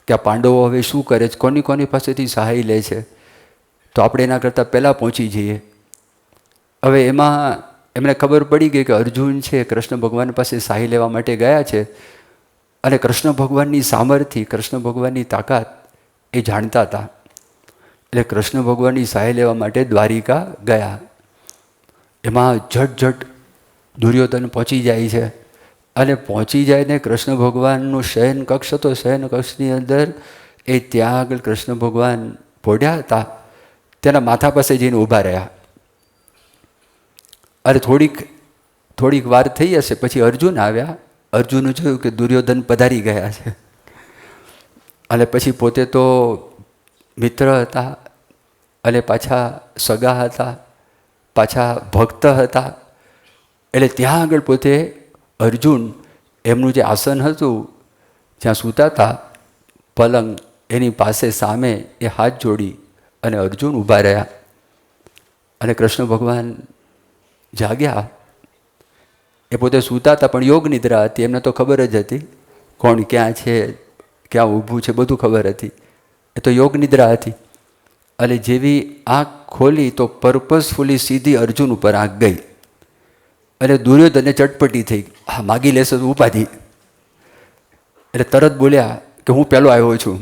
કે આ પાંડવો હવે શું કરે છે, કોની પાસેથી સહાય લે છે, તો આપણે એના કરતાં પહેલાં પહોંચી જઈએ. હવે એમાં એમને ખબર પડી ગઈ કે અર્જુન છે કૃષ્ણ ભગવાન પાસે સહાય લેવા માટે ગયા છે અને કૃષ્ણ ભગવાનની સામર્થ્ય, કૃષ્ણ ભગવાનની તાકાત એ જાણતા હતા. એટલે કૃષ્ણ ભગવાનની સહાય લેવા માટે દ્વારિકા ગયા. એમાં ઝટ દુર્યોધન પહોંચી જાય છે અને પહોંચી જાય ને કૃષ્ણ ભગવાનનું શયન કક્ષ હતો, શયન કક્ષની અંદર એ ત્યાં આગળ કૃષ્ણ ભગવાન પોઢ્યા હતા. તેના માથા પાસે જઈને ઊભા રહ્યા. અરે થોડીક વાર થઈ હશે પછી અર્જુન આવ્યા. અર્જુને જોયું કે દુર્યોધન પધારી ગયા છે અને પછી પોતે તો મિત્ર હતા અને પાછા સગા હતા, પાછા ભક્ત હતા. એટલે ત્યાં આગળ પોતે અર્જુન એમનું જે આસન હતું જ્યાં સૂતા હતા પલંગ એની પાસે સામે એ હાથ જોડી અને અર્જુન ઊભા રહ્યા. અને કૃષ્ણ ભગવાન જાગ્યા. એ પોતે સૂતા હતા પણ યોગ નિદ્રા હતી, એમને તો ખબર જ હતી કોણ ક્યાં છે, ક્યાં ઊભું છે, બધું ખબર હતી. એ તો યોગ નિદ્રા હતી. અને જેવી આંખ ખોલી તો પર્પઝફુલી સીધી અર્જુન ઉપર આંખ ગઈ અને દુર્યોધનને ચટપટી થઈ, હા માગી લેશે તો ઉપાધિ. એટલે તરત બોલ્યા કે હું પહેલો આવ્યો છું.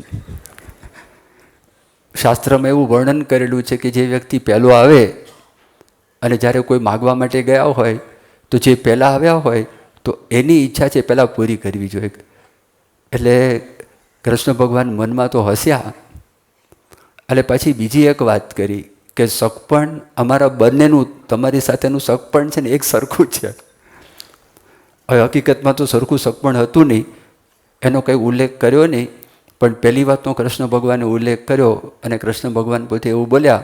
શાસ્ત્રમાં એવું વર્ણન કરેલું છે કે જે વ્યક્તિ પહેલો આવે અને જ્યારે કોઈ માગવા માટે ગયા હોય તો જે પહેલાં આવ્યા હોય તો એની ઈચ્છા છે પહેલાં પૂરી કરવી જોઈએ. એટલે કૃષ્ણ ભગવાન મનમાં તો હસ્યા અને પછી બીજી એક વાત કરી કે સગપણ અમારા બંનેનું, તમારી સાથેનું સગપણ છે ને એક સરખું જ છે. હવે હકીકતમાં તો સરખું સગપણ હતું નહીં, એનો કંઈ ઉલ્લેખ કર્યો નહીં, પણ પહેલી વાતનો કૃષ્ણ ભગવાને ઉલ્લેખ કર્યો અને કૃષ્ણ ભગવાન પોતે એવું બોલ્યા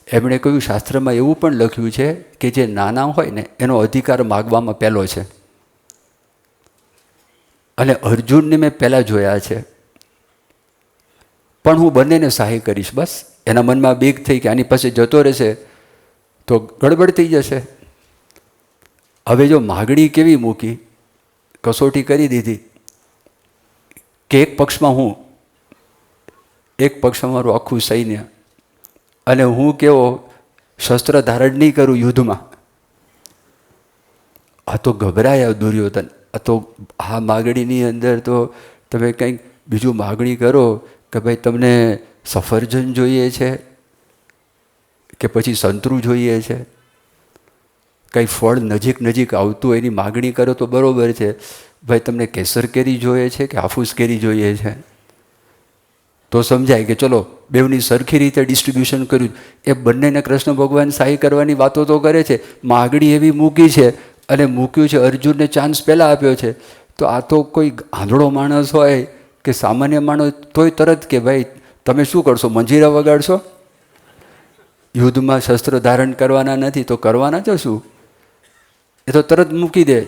એમણે કહ્યું શાસ્ત્રમાં એવું પણ લખ્યું છે કે જે નાના હોય ને એનો અધિકાર માગવામાં પહેલો છે. અને અર્જુનને મેં પહેલાં જોયા છે, પણ હું બંનેને સહાય કરીશ. બસ એના મનમાં બીક થઈ કે આની પાસે જતો રહેશે તો ગડબડ થઈ જશે. હવે જો માગણી કેવી મૂકી, કસોટી કરી દીધી કે એક પક્ષમાં હું, એક પક્ષમાં મારું આખું સૈન્ય, અને હું કેવો શસ્ત્ર ધારણ નહીં કરું યુદ્ધમાં. આ તો ગભરાયા દુર્યોધન. આ તો આ માગણીની અંદર તો તમે કંઈક બીજું માગણી કરો કે ભાઈ તમને સફરજન જોઈએ છે કે પછી સંતરું જોઈએ છે, કંઈ ફળ નજીક નજીક આવતું હોય એની માગણી કરો તો બરાબર છે. ભાઈ તમને કેસર કેરી જોઈએ છે કે હાફૂસ કેરી જોઈએ છે, તો સમજાય કે ચલો બેવની સરખી રીતે ડિસ્ટ્રીબ્યુશન કર્યું. એ બંનેને કૃષ્ણ ભગવાન સહાય કરવાની વાતો તો કરે છે, માગણી એવી મૂકી છે અને મૂક્યું છે. અર્જુનને ચાન્સ પહેલાં આપ્યો છે. તો આ તો કોઈ આંધળો માણસ હોય કે સામાન્ય માણસ તોય તરત કે ભાઈ તમે શું કરશો, મંજીરા વગાડશો? યુદ્ધમાં શસ્ત્ર ધારણ કરવાના નથી તો કરવાના છો શું? એ તો તરત મૂકી દે.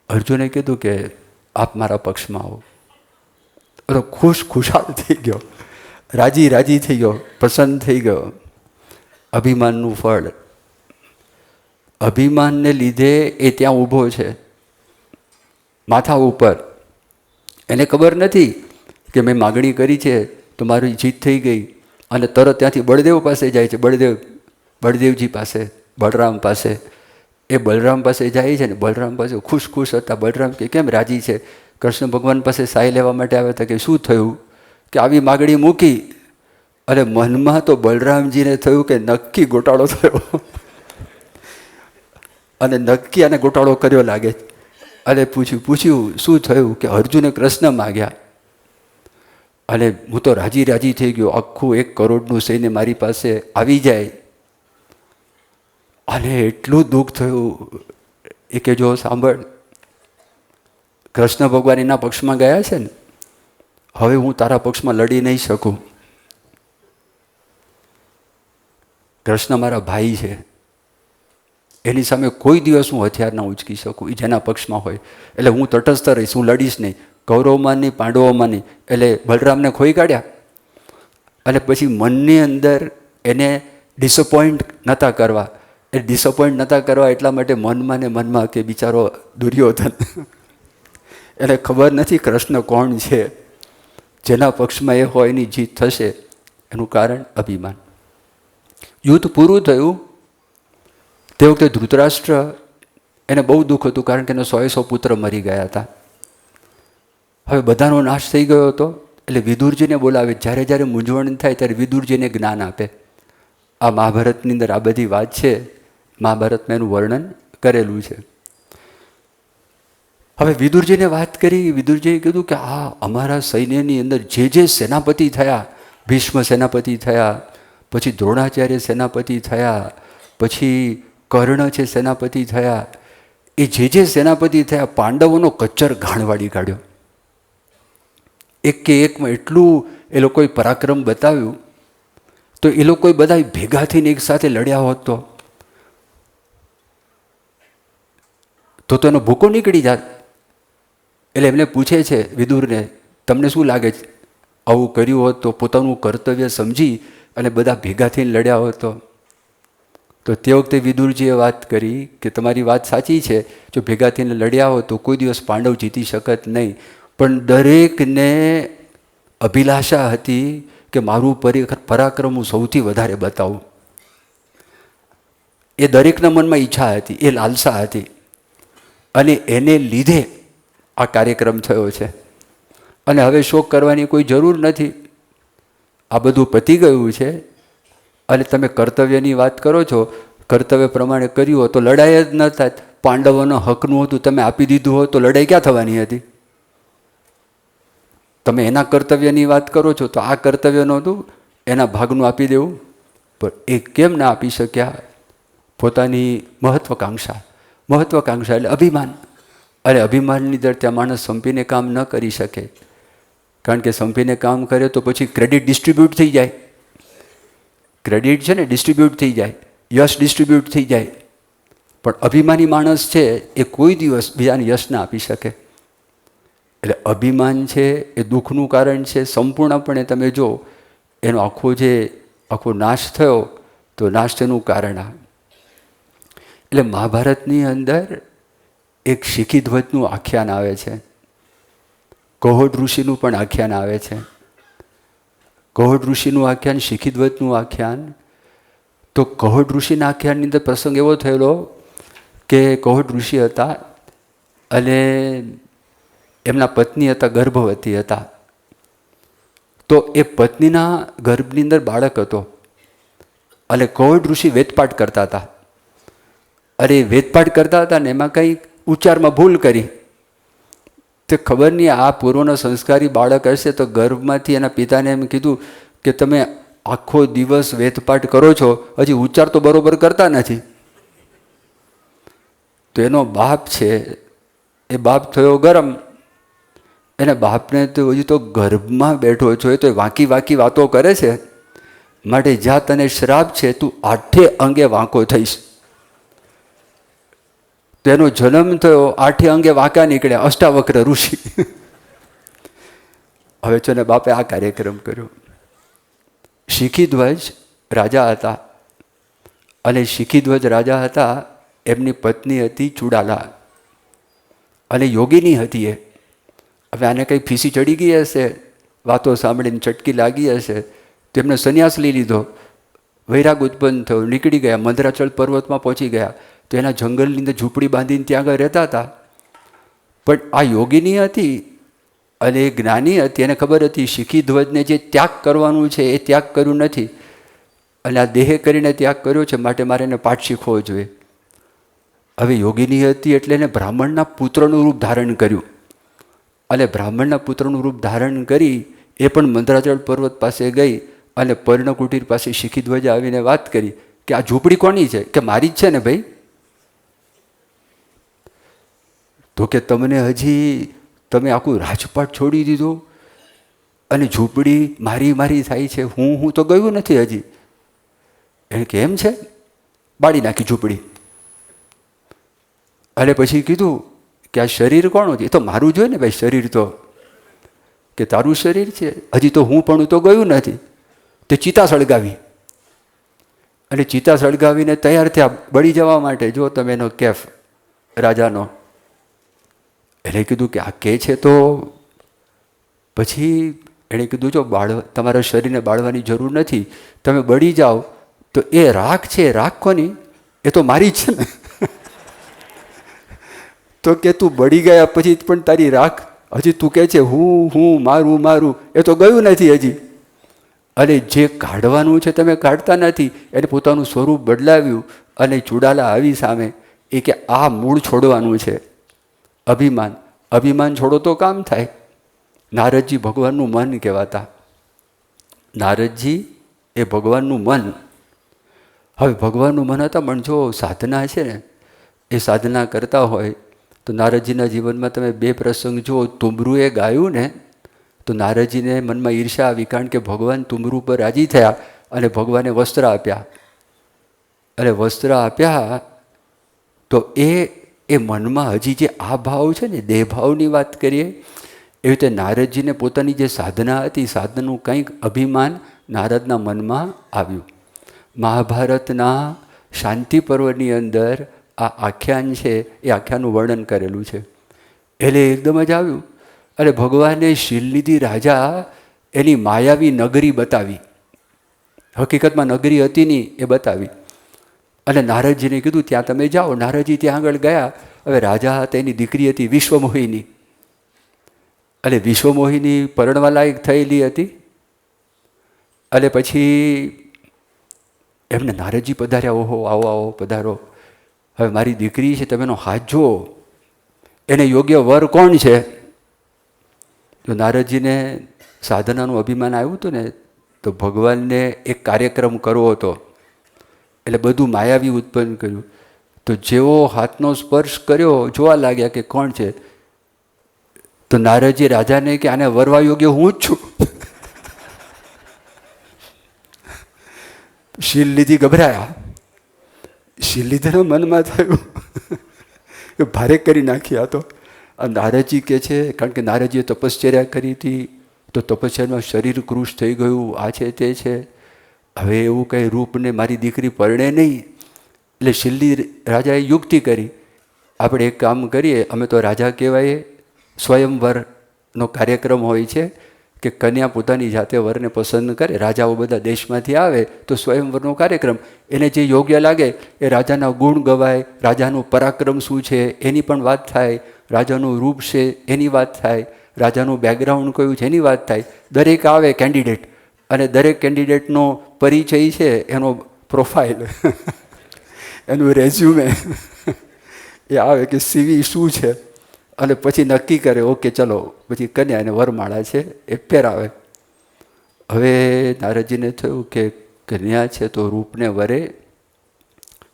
અર્જુને કીધું કે આપ મારા પક્ષમાં આવો. તો ખુશાલ થઈ ગયો, રાજી થઈ ગયો, પ્રસન્ન થઈ ગયો. અભિમાનનું ફળ, અભિમાનને લીધે એ ત્યાં ઊભો છે માથા ઉપર. એને ખબર નથી કે મેં માગણી કરી છે તો મારી જીત થઈ ગઈ. અને તરત ત્યાંથી બળદેવ પાસે જાય છે. બળદેવજી પાસે, બલરામ પાસે. એ બલરામ પાસે જાય છે ને, બલરામ પાસે ખુશ હતા. બલરામ કે કેમ રાજી છે? કૃષ્ણ ભગવાન પાસે સહાય લેવા માટે આવ્યા હતા. કે શું થયું? કે આવી માગણી મૂકી. અને મનમાં તો બલરામજીને થયું કે નક્કી ગોટાળો થયો અને નક્કી આને ગોટાળો કર્યો લાગે. અને પૂછ્યું શું થયું? કે અર્જુને કૃષ્ણ માગ્યા અને હું તો રાજી થઈ ગયો. આખું 1 કરોડનું સૈન્ય મારી પાસે આવી જાય. અને એટલું દુઃખ થયું એ કે જો સાંભળ, કૃષ્ણ ભગવાન એના પક્ષમાં ગયા છે ને, હવે હું તારા પક્ષમાં લડી નહીં શકું. કૃષ્ણ મારા ભાઈ છે, એની સામે કોઈ દિવસ હું હથિયાર ના ઉંચકી શકું, એ જેના પક્ષમાં હોય. એટલે હું તટસ્થ રહીશ, હું લડીશ નહીં. કૌરવમાં નહીં, પાંડવોમાં નહીં. એટલે બલરામને ખોઈ કાઢ્યા. અને પછી મનની અંદર એને ડિસઅપોઇન્ટ નહોતા કરવા. એ ડિસઅપોઇન્ટ નહોતા કરવા એટલા માટે મનમાં ને મનમાં કે બિચારો દુર્યોધન એને ખબર નથી કૃષ્ણ કોણ છે, જેના પક્ષમાં એ હોય એની જીત થશે. એનું કારણ અભિમાન. યુદ્ધ પૂરું થયું તે વખતે ધૃતરાષ્ટ્ર, એને બહુ દુઃખ હતું કારણ કે એના 100 પુત્ર મરી ગયા હતા. હવે બધાનો નાશ થઈ ગયો હતો. એટલે વિદુરજીને બોલાવે. જ્યારે જ્યારે મૂંઝવણ થાય ત્યારે વિદુરજીને જ્ઞાન આપે. આ મહાભારતની અંદર આ બધી વાત છે, મહાભારતમાં એનું વર્ણન કરેલું છે. હવે વિદુરજીને વાત કરી. વિદુરજીએ કીધું કે આ અમારા સૈન્યની અંદર જે સેનાપતિ થયા, ભીષ્મ સેનાપતિ થયા, પછી દ્રોણાચાર્ય સેનાપતિ થયા, પછી કર્ણ છે સેનાપતિ થયા, એ જે સેનાપતિ થયા પાંડવોનો કચ્ચર ઘાણવાડી કાઢ્યો. એક કે એકમાં એટલું એ લોકોએ પરાક્રમ બતાવ્યું. તો એ લોકોએ બધા ભેગા થઈને એક સાથે લડ્યા હોત તો એનો ભૂકો નીકળી જાત. એટલે એમને પૂછે છે વિદુરને, તમને શું લાગે છે આવું કર્યું હોત તો, પોતાનું કર્તવ્ય સમજી અને બધા ભેગા થઈને લડ્યા હોત તો તે વખતે વિદુરજીએ વાત કરી કે તમારી વાત સાચી છે, જો ભેગા થઈને લડ્યા હોત તો કોઈ દિવસ પાંડવ જીતી શકત નહીં. પણ દરેકને અભિલાષા હતી કે મારું પરાક્રમ હું સૌથી વધારે બતાવું. એ દરેકના મનમાં ઈચ્છા હતી, એ લાલસા હતી. અને એને લીધે આ કાર્યક્રમ થયો છે. અને હવે શોક કરવાની કોઈ જરૂર નથી. આ બધું પતી ગયું છે. અને તમે કર્તવ્યની વાત કરો છો, કર્તવ્ય પ્રમાણે કર્યું હોત તો લડાઈ જ ન થાય. પાંડવોનો હકનું હતું, તમે આપી દીધું હોત તો લડાઈ ક્યાં થવાની હતી? તમે એના કર્તવ્યની વાત કરો છો તો આ કર્તવ્ય નહોતું એના ભાગનું આપી દેવું, પણ એ કેમ ના આપી શક્યા? પોતાની મહત્વાકાંક્ષા એટલે અભિમાન. અને અભિમાનની દર ત્યાં માણસ સંપીને કામ ન કરી શકે. કારણ કે સંપીને કામ કરે તો પછી ક્રેડિટ ડિસ્ટ્રીબ્યુટ થઈ જાય. ક્રેડિટ છે ને ડિસ્ટ્રીબ્યુટ થઈ જાય, યશ ડિસ્ટ્રીબ્યુટ થઈ જાય, પણ અભિમાની માણસ છે એ કોઈ દિવસ બીજાને યશ ના આપી શકે. એટલે અભિમાન છે એ દુઃખનું કારણ છે. સંપૂર્ણપણે તમે જો એનો આખો નાશ થયો તો નાશ તેનું કારણ આ. એટલે મહાભારતની અંદર એક શિખીધ્વજનું આખ્યાન આવે છે, કહોડ ઋષિનું પણ આખ્યાન આવે છે. કહોડ ઋષિનું આખ્યાન, શિખીધ્વજનું આખ્યાન. તો કહોડ ઋષિના આખ્યાનની અંદર પ્રસંગ એવો થયેલો કે કહોડ ઋષિ હતા અને એમના પત્ની હતા, ગર્ભવતી હતા. તો એ પત્નીના ગર્ભની અંદર બાળક હતો અને કહોડ ઋષિ વેદપાઠ કરતા હતા. અરે વેદપાઠ કરતા હતા ને એમાં કંઈક ઉચ્ચારમાં ભૂલ કરી. તે ખબર નહીં આ પૂર્વનો સંસ્કારી બાળક હશે તો ગર્ભમાંથી એના પિતાને એમ કીધું કે તમે આખો દિવસ વેદપાઠ કરો છો, હજી ઉચ્ચાર તો બરોબર કરતા નથી. તો એનો બાપ છે એ બાપ થયો ગરમ. એને બાપને તો હજી તો ગર્ભમાં બેઠો છો એ તો વાંકી વાંકી વાતો કરે છે, માટે જ્યાં તને શ્રાપ છે તું 8 અંગે વાંકો થઈશ. તો એનો જન્મ થયો 8 અંગે વાંકા નીકળ્યા, અષ્ટાવક્ર ઋષિ. હવે છે ને બાપે આ કાર્યક્રમ કર્યો. શિખીધ્વજ રાજા હતા અને શિખીધ્વજ રાજા હતા, એમની પત્ની હતી ચુડાલા અને યોગીની હતી એ. હવે આને કંઈ ફીસી ચડી ગઈ હશે, વાતો સાંભળીને ચટકી લાગી હશે, તો એમને સંન્યાસ લઈ લીધો. વૈરાગ ઉત્પન્ન થયો, નીકળી ગયા, મંદરાચલ પર્વતમાં પહોંચી ગયા. તો એના જંગલની અંદર ઝૂંપડી બાંધીને ત્યાં આગળ રહેતા હતા. પણ આ યોગીની હતી અને એ જ્ઞાની હતી, એને ખબર હતી શિખીધ્વજને જે ત્યાગ કરવાનું છે એ ત્યાગ કર્યું નથી અને આ દેહે કરીને ત્યાગ કર્યો છે, માટે મારે એને પાઠ શીખવો જોઈએ. હવે યોગીની હતી એટલે એને બ્રાહ્મણના પુત્રનું રૂપ ધારણ કર્યું અને બ્રાહ્મણના પુત્રનું રૂપ ધારણ કરી એ પણ મંદરાચલ પર્વત પાસે ગઈ અને પર્ણકુટીર પાસે શિખીધ્વજે આવીને વાત કરી કે આ ઝૂંપડી કોની છે? કે મારી જ છે ને ભાઈ. તો કે તમે આખું રાજપાટ છોડી દીધું અને ઝૂંપડી મારી થાય છે, હું તો ગયું નથી હજી. એને કે એમ છે, બાળી નાખી ઝૂંપડી. અને પછી કીધું કે આ શરીર કોનું છે? એ તો મારું જોઈએ ને ભાઈ શરીર. તો કે તારું શરીર છે, હજી તો હું પણ તો ગયું નથી. તે ચિતા સળગાવી અને ચિતા સળગાવીને તૈયાર થયા બળી જવા માટે. જો તમે એનો કેફ રાજાનો. એને કીધું કે આ કે છે તો પછી એણે કીધું જો તમારા શરીરને બાળવાની જરૂર નથી, તમે બળી જાઓ તો એ રાખ છે, રાખ કોની? એ તો મારી જ છે ને. તો કે તું બળી ગયા પછી પણ તારી રાખ હજી તું કહે છે હું મારું, એ તો ગયું નથી હજી. અને જે કાઢવાનું છે તમે કાઢતા નથી. એને પોતાનું સ્વરૂપ બદલાવ્યું અને ચુડાલા આવી સામે. એ કે આ મૂળ છોડવાનું છે, અભિમાન છોડો તો કામ થાય. નારદજી ભગવાનનું મન કહેવાતા. નારદજી એ ભગવાનનું મન. હવે ભગવાનનું મન હતા, પણ જો સાધના છે ને એ સાધના કરતા હોય તો નારદજીના જીવનમાં તમે 2 પ્રસંગ જુઓ. તુમરુએ ગાયું ને તો નારદજીને મનમાં ઈર્ષા આવી, કારણ કે ભગવાન તુમરુ પર રાજી થયા અને ભગવાને વસ્ત્ર આપ્યા. અને વસ્ત્ર આપ્યા તો એ મનમાં હજી જે આ ભાવ છે ને, દેહભાવની વાત કરીએ, એવી રીતે નારદજીને પોતાની જે સાધના હતી, સાધનાનું કંઈક અભિમાન નારદના મનમાં આવ્યું. મહાભારતના શાંતિ પર્વની અંદર આ આખ્યાન છે એ આખ્યાનનું વર્ણન કરેલું છે. એટલે એકદમ જ આવ્યું અને ભગવાને શિલનિધિ રાજા એની માયાવી નગરી બતાવી. હકીકતમાં નગરી હતી નહીં એ બતાવી અને નારદજીને કીધું ત્યાં તમે જાઓ. નારદજી ત્યાં આગળ ગયા. હવે રાજા હતા, એની દીકરી હતી વિશ્વમોહિની. અને વિશ્વમોહિની પરણવા લાયક થયેલી હતી. અને પછી એમને નારદજી પધાર્યા. ઓહો, આવો પધારો. હવે મારી દીકરી છે, તમે એનો હાથ જુઓ, એને યોગ્ય વર કોણ છે? તો નારદજીને સાધનાનું અભિમાન આવ્યું હતું ને, તો ભગવાનને એક કાર્યક્રમ કરવો હતો એટલે બધું માયાવી ઉત્પન્ન કર્યું. તો જેવો હાથનો સ્પર્શ કર્યો, જોવા લાગ્યા કે કોણ છે. તો નારદજી રાજાને કે આને વરવા યોગ્ય હું જ છું. શીલ લીધી, ગભરાયા. શીલ લીધેના મનમાં થયું કે ભારે કરી નાખી આ તો. આ નારદજી કે છે, કારણ કે નારદજીએ તપશ્ચર્યા કરી હતી, તો તપશ્ચર્યામાં શરીર કૃશ થઈ ગયું, આ છે તે છે. હવે એવું કંઈ રૂપને મારી દીકરી પરણે નહીં. એટલે શિલ્લી રાજાએ યુક્તિ કરી, આપણે એક કામ કરીએ, અમે તો રાજા કહેવાય, સ્વયંવરનો કાર્યક્રમ હોય છે કે કન્યા પોતાની જાતે વરને પસંદ કરે. રાજાઓ બધા દેશમાંથી આવે તો સ્વયંવરનો કાર્યક્રમ, એને જે યોગ્ય લાગે એ રાજાના ગુણ ગવાય, રાજાનું પરાક્રમ શું છે એની પણ વાત થાય, રાજાનું રૂપ છે એની વાત થાય, રાજાનું બેકગ્રાઉન્ડ કયું છે એની વાત થાય. દરેક આવે કેન્ડિડેટ, અને દરેક કેન્ડિડેટનો પરિચય છે, એનો પ્રોફાઇલ એનું રેઝ્યુમે એ આવે કે સીવી શું છે, અને પછી નક્કી કરે, ઓકે ચલો પછી કન્યા અને વરમાળા છે એ પહેરાવે. હવે નારદજીને થયું કે કન્યા છે તો રૂપને વરે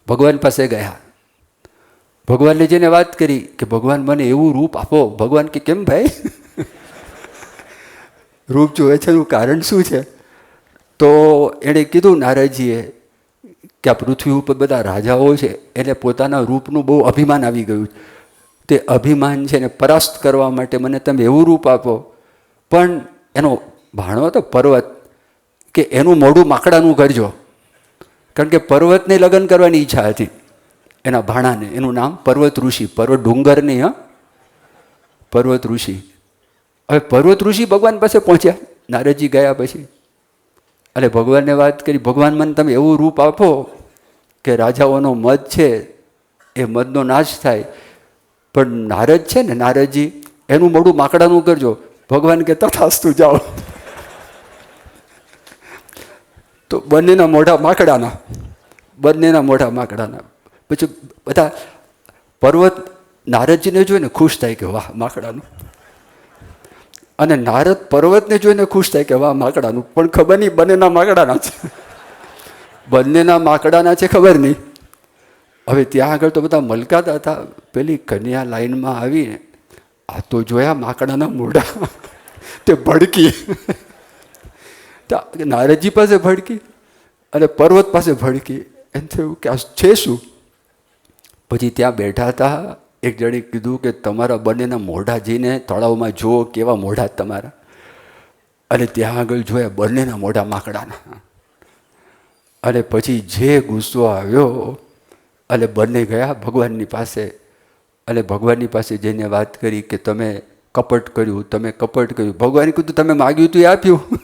ભગવાન પાસે ગયા. ભગવાનને જેને વાત કરી કે ભગવાન મને એવું રૂપ આપો. ભગવાન કે કેમ ભાઈ રૂપ જોવે છે એનું કારણ શું છે? તો એણે કીધું નારદજીએ કે આ પૃથ્વી ઉપર બધા રાજાઓ છે, એને પોતાના રૂપનું બહુ અભિમાન આવી ગયું. તે અભિમાન છે ને પરાસ્ત કરવા માટે મને તમે એવું રૂપ આપો. પણ એનો ભાણો હતો પર્વત, કે એનું મોઢું માકડાનું કરજો, કારણ કે પર્વતને લગ્ન કરવાની ઈચ્છા હતી એના ભાણાને. એનું નામ પર્વત ઋષિ, પર્વત ડુંગર નહીં, હા, પર્વત ઋષિ. હવે પર્વત ઋષિ ભગવાન પાસે પહોંચ્યા નારદજી ગયા પછી, અને ભગવાનને વાત કરી, ભગવાન મને તમે એવું રૂપ આપો કે રાજાઓનો મદ છે એ મદનો નાશ થાય. પણ નારદ છે ને, નારદજી, એનું મોઢું માકડાનું કરજો. ભગવાન કે તથાસ્તુ, જાઓ. તો બંનેના મોઢા માકડાના, બંનેના મોઢા માકડાના. પછી બધા પર્વત નારદજીને જોઈને ખુશ થાય કે વાહ માકડાનું, અને નારદ પર્વતને જોઈને ખુશ થાય કે વાહ માકડાનું. પણ ખબર નહીં બંનેના માકડાના છે, બંનેના માકડાના છે ખબર નહીં. હવે ત્યાં આગળ તો બધા મલકાતા હતા. પેલી કન્યા લાઈનમાં આવીને આ તો જોયા માકડાના મોઢા, તે ભડકી. નારદજી પાસે ભડકી અને પર્વત પાસે ભડકી. એમ થયું કે આ છે શું? પછી ત્યાં બેઠા હતા, એક જણે કીધું કે તમારા બંનેના મોઢા જઈને તળાવમાં જુઓ, કેવા મોઢા તમારા. અને ત્યાં આગળ જોયા બંનેના મોઢા માકડાના. અને પછી જે ગુસ્સો આવ્યો, અને બંને ગયા ભગવાનની પાસે. અને ભગવાનની પાસે જઈને વાત કરી કે તમે કપટ કર્યું, તમે કપટ કર્યું. ભગવાને કીધું તમે માગ્યું તું એ આપ્યું.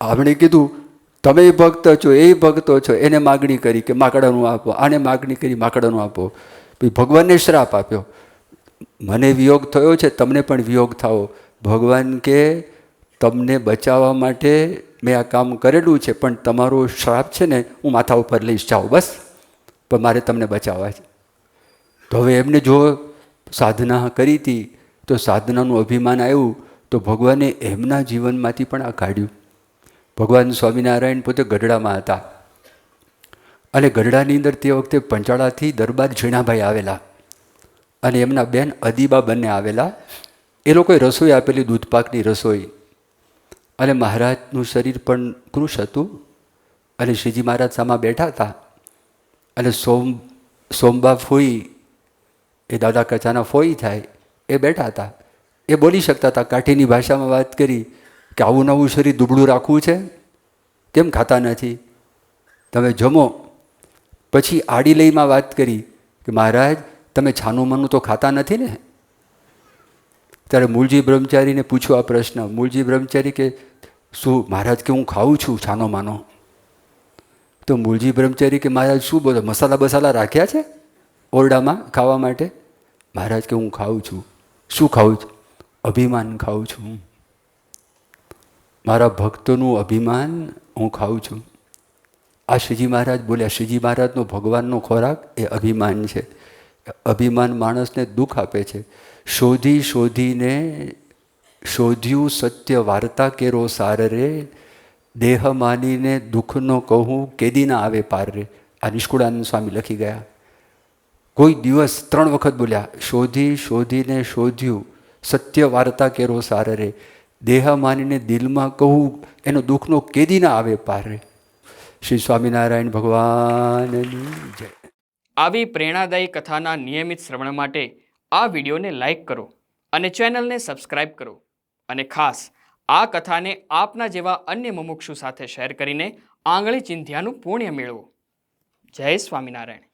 આપણે કીધું તમે ભક્ત છો, એ ભક્તો છો, એને માગણી કરી કે માકડાનું આપો, આને માગણી કરી માકડાનું આપો. પછી ભગવાનને શ્રાપ આપ્યો, મને વિયોગ થયો છે, તમને પણ વિયોગ થાઓ. ભગવાન કે તમને બચાવવા માટે મેં આ કામ કરેલું છે, પણ તમારો શ્રાપ છે ને હું માથા ઉપર લઈશ, જાઓ બસ, પણ મારે તમને બચાવવા છે. તો હવે એમને જો સાધના કરી હતી તો સાધનાનું અભિમાન આવ્યું, તો ભગવાને એમના જીવનમાંથી પણ આ કાઢ્યું. ભગવાન સ્વામિનારાયણ પોતે ગઢડામાં હતા, અને ગઢડાની અંદર તે વખતે પંચાળાથી દરબાર ઝીણાભાઈ આવેલા, અને એમના બેન અદીબા બંને આવેલા. એ લોકોએ રસોઈ આપેલી, દૂધપાકની રસોઈ. અને મહારાજનું શરીર પણ કૃશ હતું, અને શ્રીજી મહારાજ સામા બેઠા હતા. અને સોમબા ફોઈ, એ દાદા કચાના ફોઈ થાય, એ બેઠા હતા. એ બોલી શકતા હતા, કાઠીની ભાષામાં વાત કરી કે આવું નવું શરીર દુબળું રાખવું છે, કેમ ખાતા નથી, તમે જમો. પછી આડી લઈમાં વાત કરી કે મહારાજ તમે છાનું માનું તો ખાતા નથી ને. ત્યારે મૂળજી બ્રહ્મચારીને પૂછ્યો આ પ્રશ્ન. મૂળજી બ્રહ્મચારી કે શું મહારાજ કે હું ખાઉં છું છાનો માનો. તો મૂળજી બ્રહ્મચારી કે મહારાજ શું બોલો, મસાલા બસાલા રાખ્યા છે ઓરડામાં ખાવા માટે? મહારાજ કે હું ખાઉં છું. શું ખાઉં છું? અભિમાન ખાઉં છું, મારા ભક્તોનું અભિમાન હું ખાઉં છું. આ શ્રીજી મહારાજ બોલ્યા. શ્રીજી મહારાજનો ભગવાનનો ખોરાક એ અભિમાન છે. અભિમાન માણસને દુઃખ આપે છે. શોધી શોધીને શોધ્યું સત્ય વાર્તા કેરો સાર રે, દેહ માનીને દુઃખનો કહું કેદી ના આવે પાર રે. આ નિષ્કુળાનંદ સ્વામી લખી ગયા. કોઈ દિવસ 3 વખત બોલ્યા, શોધી શોધીને શોધ્યું સત્ય વાર્તા કેરો સાર રે, દેહ માનીને દિલમાં કહું એનો દુઃખનો કેદી ના આવે પાર રે. શ્રી સ્વામિનારાયણ ભગવાનની જય. આવી પ્રેરણાદાયી કથાના નિયમિત શ્રવણ માટે આ વિડીયોને લાઈક કરો અને ચેનલને સબસ્ક્રાઈબ કરો. અને ખાસ આ કથાને આપના જેવા અન્ય મુમુક્ષુ સાથે શેર કરીને આંગળી ચિંધ્યાનું પુણ્ય મેળવો. જય સ્વામિનારાયણ.